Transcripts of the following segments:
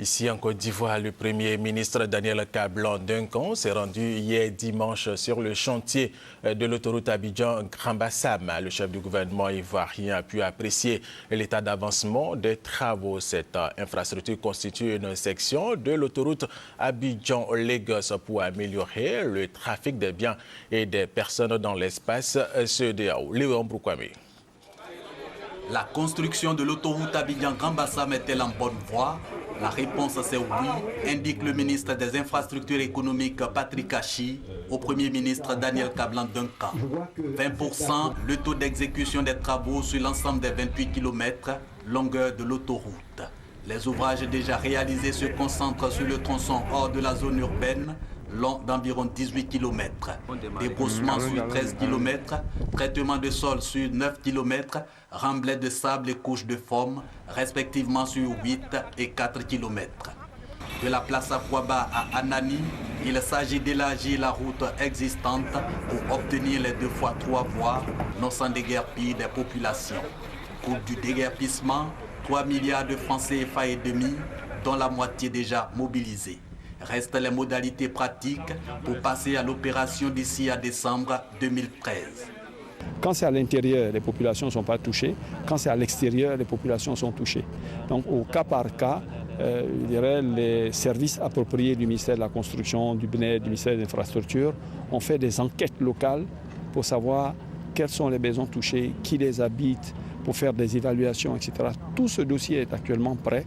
Ici en Côte d'Ivoire, le Premier ministre Daniel Kablan-Duncan s'est rendu hier dimanche sur le chantier de l'autoroute Abidjan-Grand Bassam. Le chef du gouvernement ivoirien a pu apprécier l'état d'avancement des travaux. Cette infrastructure constitue une section de l'autoroute Abidjan-Lagos pour améliorer le trafic des biens et des personnes dans l'espace CEDEAO. Léon Broukwame. La construction de l'autoroute Abidjan-Grand Bassam est-elle en bonne voie? La réponse c'est oui, indique le ministre des Infrastructures économiques Patrick Achi au Premier ministre Daniel Kablan-Duncan. 20%, le taux d'exécution des travaux sur l'ensemble des 28 km longueur de l'autoroute. Les ouvrages déjà réalisés se concentrent sur le tronçon hors de la zone urbaine, long d'environ 18 km. Débroussement sur 13 km, traitement de sol sur 9 km, remblai de sable et couches de forme, respectivement sur 8 et 4 km. De la place Akwaba à Anani, il s'agit d'élargir la route existante pour obtenir les 2 fois 3 voies, non sans déguerpir des populations. Coût du déguerpissement, 3 milliards de francs CFA et demi, dont la moitié déjà mobilisée. Restent les modalités pratiques pour passer à l'opération d'ici à décembre 2013. Quand c'est à l'intérieur, les populations ne sont pas touchées. Quand c'est à l'extérieur, les populations sont touchées. Donc au cas par cas, je dirais, les services appropriés du ministère de la Construction, du BNED, du ministère des Infrastructures ont fait des enquêtes locales pour savoir quels sont les maisons touchées, qui les habite, pour faire des évaluations, etc. Tout ce dossier est actuellement prêt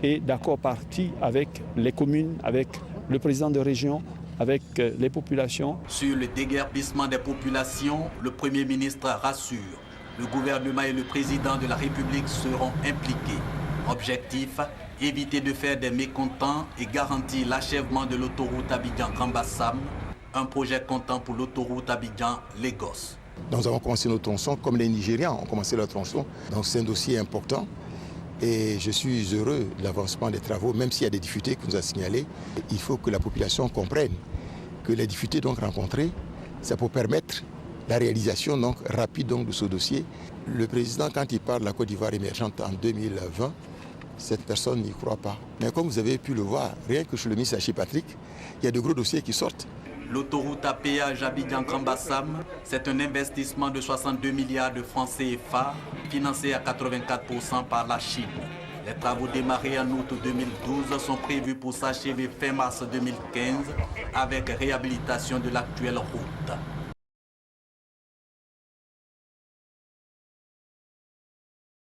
et d'accord parti avec les communes, avec le président de région, avec les populations. Sur le déguerpissement des populations, le Premier ministre rassure. Le gouvernement et le président de la République seront impliqués. Objectif, éviter de faire des mécontents et garantir l'achèvement de l'autoroute Abidjan-Grand Bassam, un projet comptant pour l'autoroute Abidjan-Lagos. Nous avons commencé nos tronçons comme les Nigérians ont commencé leurs tronçons. Donc c'est un dossier important. Et je suis heureux de l'avancement des travaux, même s'il y a des difficultés qu'on nous a signalées. Il faut que la population comprenne que les difficultés donc rencontrées, c'est pour permettre la réalisation donc rapide donc, de ce dossier. Le président, quand il parle de la Côte d'Ivoire émergente en 2020, cette personne n'y croit pas. Mais comme vous avez pu le voir, rien que chez le ministre Hachi Patrick, il y a de gros dossiers qui sortent. L'autoroute à péage Abidjan-Grand Bassam, c'est un investissement de 62 milliards de francs CFA, financé à 84% par la Chine. Les travaux démarrés en août 2012 sont prévus pour s'achever fin mars 2015 avec réhabilitation de l'actuelle route.